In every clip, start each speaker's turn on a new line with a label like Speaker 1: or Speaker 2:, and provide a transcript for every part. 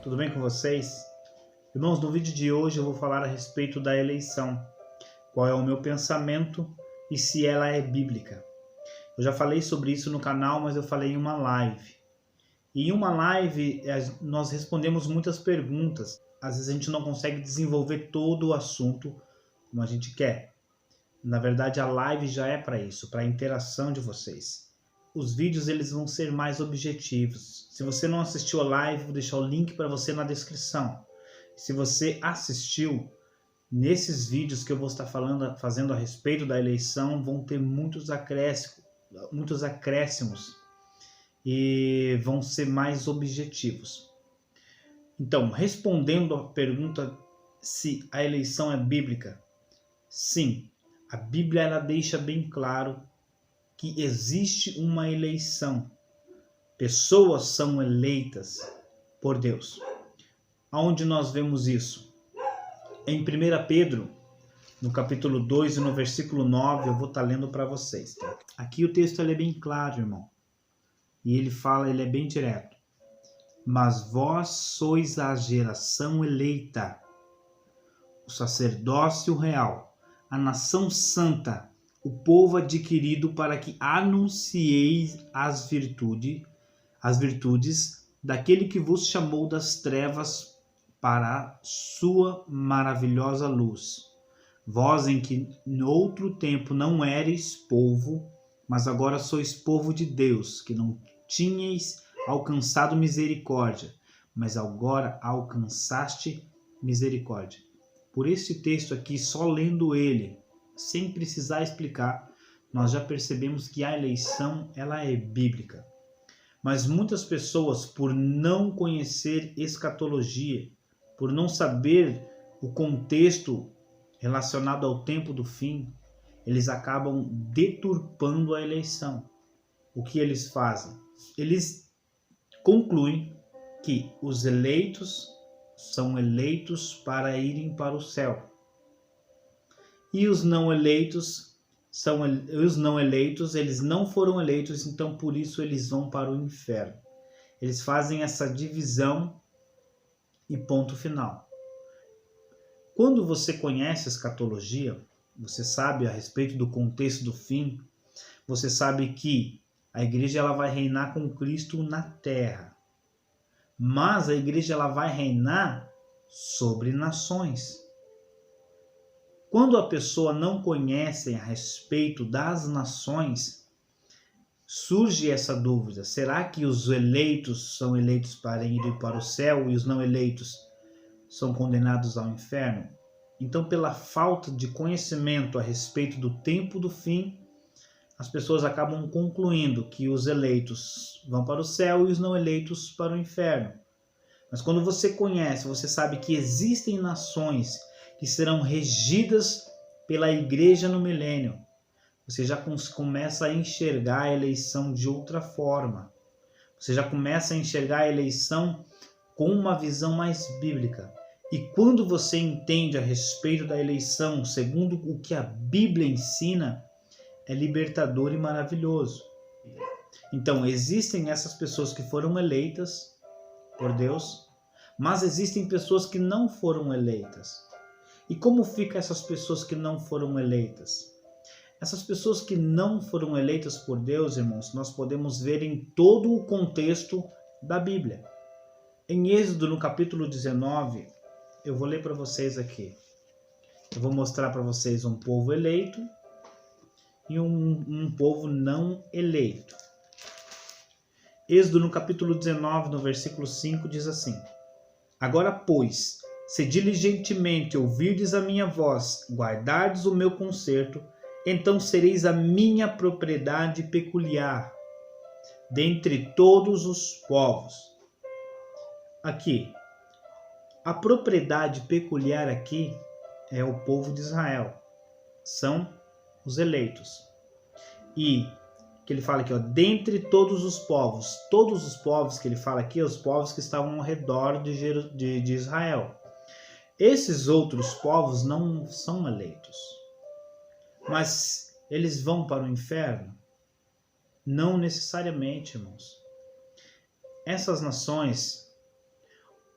Speaker 1: tudo bem com vocês? Irmãos, no vídeo de hoje eu vou falar a respeito da eleição. Qual é o meu pensamento e se ela é bíblica. Eu já falei sobre isso no canal, mas eu falei em uma live. E em uma live nós respondemos muitas perguntas. Às vezes a gente não consegue desenvolver todo o assunto como a gente quer. Na verdade, a live já é para isso, para a interação de vocês. Os vídeos eles vão ser mais objetivos. Se você não assistiu a live, vou deixar o link para você na descrição. Se você assistiu, nesses vídeos que eu vou estar fazendo a respeito da eleição, vão ter muitos acréscimos e vão ser mais objetivos. Então, respondendo à pergunta se a eleição é bíblica, sim, a Bíblia ela deixa bem claro que existe uma eleição. Pessoas são eleitas por Deus. Aonde nós vemos isso? Em 1 Pedro, no capítulo 2 e no versículo 9, eu vou estar lendo para vocês. Aqui o texto ele é bem claro, irmão. E ele é bem direto. Mas vós sois a geração eleita, o sacerdócio real, a nação santa, o povo adquirido para que anuncieis as virtudes daquele que vos chamou das trevas para a sua maravilhosa luz. Vós em que no outro tempo não éreis povo, mas agora sois povo de Deus, que não tinhais alcançado misericórdia, mas agora alcançaste misericórdia. Por esse texto aqui, só lendo ele, sem precisar explicar, nós já percebemos que a eleição ela é bíblica. Mas muitas pessoas, por não conhecer escatologia, por não saber o contexto relacionado ao tempo do fim, eles acabam deturpando a eleição. O que eles fazem? Eles concluem que os eleitos são eleitos para irem para o céu. E os não eleitos, eles não foram eleitos, então por isso eles vão para o inferno. Eles fazem essa divisão e ponto final. Quando você conhece a escatologia, você sabe a respeito do contexto do fim, você sabe que a igreja ela vai reinar com Cristo na terra. Mas a igreja ela vai reinar sobre nações. Quando a pessoa não conhece a respeito das nações, surge essa dúvida. Será que os eleitos são eleitos para ir para o céu e os não eleitos são condenados ao inferno? Então, pela falta de conhecimento a respeito do tempo do fim, as pessoas acabam concluindo que os eleitos vão para o céu e os não eleitos para o inferno. Mas quando você conhece, você sabe que existem nações que serão regidas pela igreja no milênio. Você já começa a enxergar a eleição de outra forma. Você já começa a enxergar a eleição com uma visão mais bíblica. E quando você entende a respeito da eleição, segundo o que a Bíblia ensina, é libertador e maravilhoso. Então, existem essas pessoas que foram eleitas por Deus, mas existem pessoas que não foram eleitas. E como ficam essas pessoas que não foram eleitas? Essas pessoas que não foram eleitas por Deus, irmãos, nós podemos ver em todo o contexto da Bíblia. Em Êxodo, no capítulo 19, eu vou ler para vocês aqui. Eu vou mostrar para vocês um povo eleito e um povo não eleito. Êxodo, no capítulo 19, no versículo 5, diz assim: Agora, pois, se diligentemente ouvirdes a minha voz, guardardes o meu concerto, então sereis a minha propriedade peculiar, dentre todos os povos. Aqui, a propriedade peculiar aqui é o povo de Israel. São os eleitos. E que ele fala aqui, ó, dentre todos os povos que ele fala aqui, os povos que estavam ao redor de Israel. Esses outros povos não são eleitos, mas eles vão para o inferno? Não necessariamente, irmãos. Essas nações,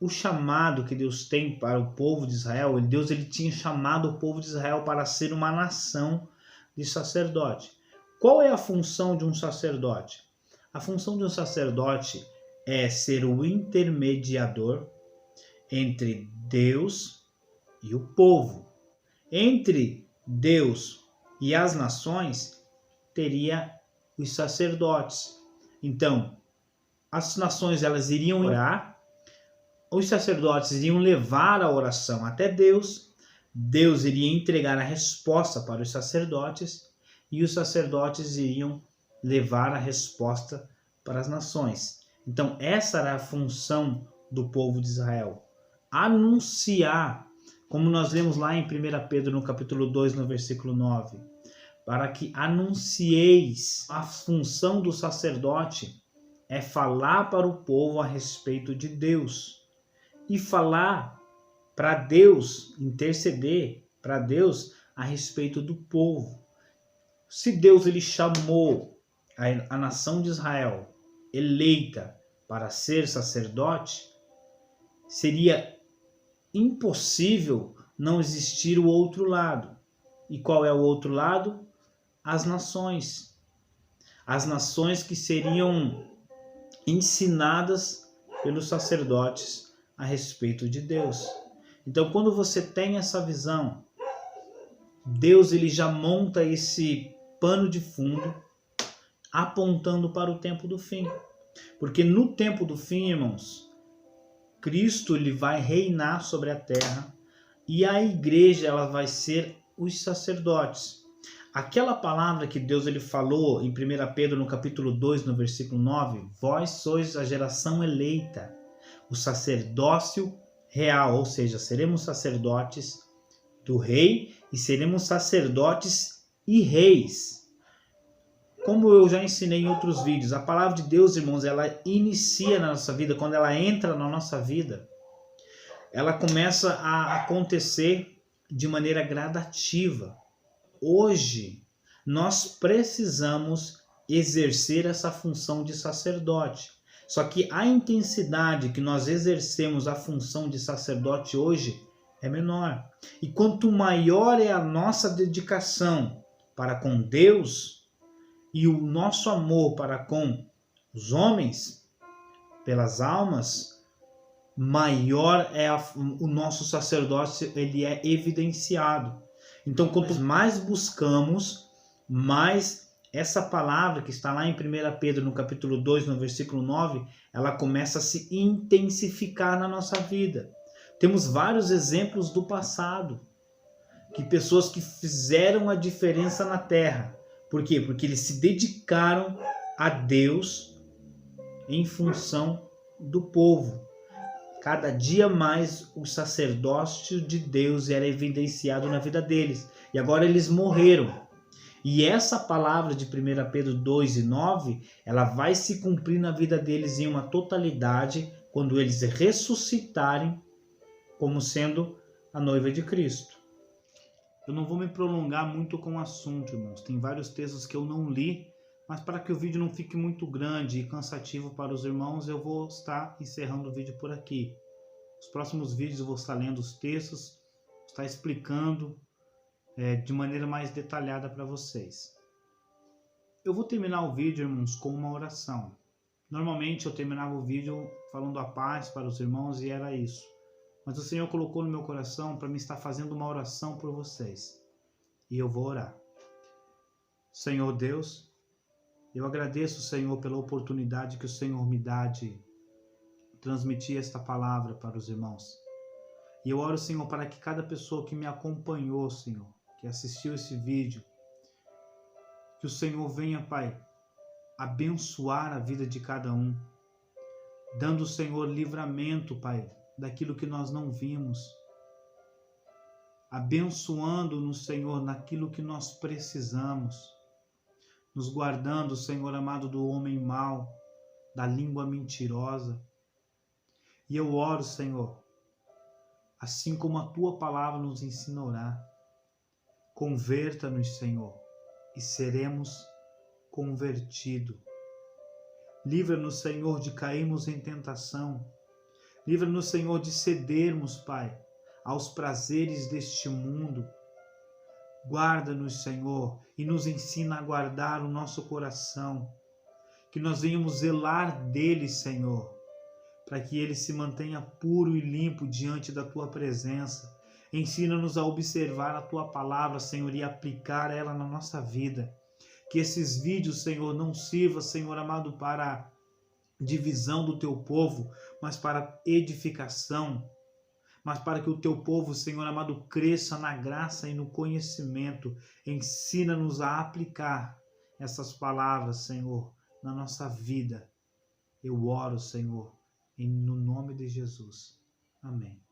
Speaker 1: o chamado que Deus tem para o povo de Israel, Deus ele tinha chamado o povo de Israel para ser uma nação de sacerdote. Qual é a função de um sacerdote? A função de um sacerdote é ser o intermediador entre Deus e o povo. Entre Deus e as nações, teria os sacerdotes. Então, as nações elas iriam orar, os sacerdotes iriam levar a oração até Deus, Deus iria entregar a resposta para os sacerdotes e os sacerdotes iriam levar a resposta para as nações. Então, essa era a função do povo de Israel. Anunciar, como nós lemos lá em 1 Pedro, no capítulo 2, no versículo 9, para que anuncieis. A função do sacerdote é falar para o povo a respeito de Deus. E falar para Deus, interceder para Deus a respeito do povo. Se Deus ele chamou a nação de Israel eleita para ser sacerdote, seria impossível não existir o outro lado. E qual é o outro lado? As nações. As nações que seriam ensinadas pelos sacerdotes a respeito de Deus. Então, quando você tem essa visão, Deus ele já monta esse pano de fundo apontando para o tempo do fim. Porque no tempo do fim, irmãos, Cristo ele vai reinar sobre a terra e a igreja ela vai ser os sacerdotes. Aquela palavra que Deus ele falou em 1 Pedro no capítulo 2, no versículo 9, vós sois a geração eleita, o sacerdócio real, ou seja, seremos sacerdotes do rei e seremos sacerdotes e reis. Como eu já ensinei em outros vídeos, a palavra de Deus, irmãos, ela inicia na nossa vida, quando ela entra na nossa vida, ela começa a acontecer de maneira gradativa. Hoje, nós precisamos exercer essa função de sacerdote. Só que a intensidade que nós exercemos a função de sacerdote hoje é menor. E quanto maior é a nossa dedicação para com Deus e o nosso amor para com os homens, pelas almas, maior é o nosso sacerdócio, ele é evidenciado. Então, quanto mais buscamos, mais essa palavra que está lá em 1 Pedro, no capítulo 2, no versículo 9, ela começa a se intensificar na nossa vida. Temos vários exemplos do passado, que pessoas que fizeram a diferença na terra. Por quê? Porque eles se dedicaram a Deus em função do povo. Cada dia mais o sacerdócio de Deus era evidenciado na vida deles. E agora eles morreram. E essa palavra de 1 Pedro 2 e 9, ela vai se cumprir na vida deles em uma totalidade quando eles ressuscitarem como sendo a noiva de Cristo. Eu não vou me prolongar muito com o assunto, irmãos. Tem vários textos que eu não li, mas para que o vídeo não fique muito grande e cansativo para os irmãos, eu vou estar encerrando o vídeo por aqui. Nos próximos vídeos eu vou estar lendo os textos, vou estar explicando de maneira mais detalhada para vocês. Eu vou terminar o vídeo, irmãos, com uma oração. Normalmente eu terminava o vídeo falando a paz para os irmãos e era isso. Mas o Senhor colocou no meu coração para me estar fazendo uma oração por vocês. E eu vou orar. Senhor Deus, eu agradeço, Senhor, pela oportunidade que o Senhor me dá de transmitir esta palavra para os irmãos. E eu oro, Senhor, para que cada pessoa que me acompanhou, Senhor, que assistiu esse vídeo, que o Senhor venha, Pai, abençoar a vida de cada um, dando, Senhor, livramento, Pai, daquilo que nós não vimos, abençoando-nos, Senhor, naquilo que nós precisamos, nos guardando, Senhor amado, do homem mau, da língua mentirosa. E eu oro, Senhor, assim como a Tua palavra nos ensina a orar, converta-nos, Senhor, e seremos convertidos. Livra-nos, Senhor, de cairmos em tentação. Livra-nos, Senhor, de cedermos, Pai, aos prazeres deste mundo. Guarda-nos, Senhor, e nos ensina a guardar o nosso coração. Que nós venhamos zelar dele, Senhor, para que ele se mantenha puro e limpo diante da Tua presença. Ensina-nos a observar a Tua palavra, Senhor, e aplicar ela na nossa vida. Que esses vídeos, Senhor, não sirvam, Senhor amado, para divisão do Teu povo, mas para edificação, mas para que o Teu povo, Senhor amado, cresça na graça e no conhecimento. Ensina-nos a aplicar essas palavras, Senhor, na nossa vida. Eu oro, Senhor, no nome de Jesus. Amém.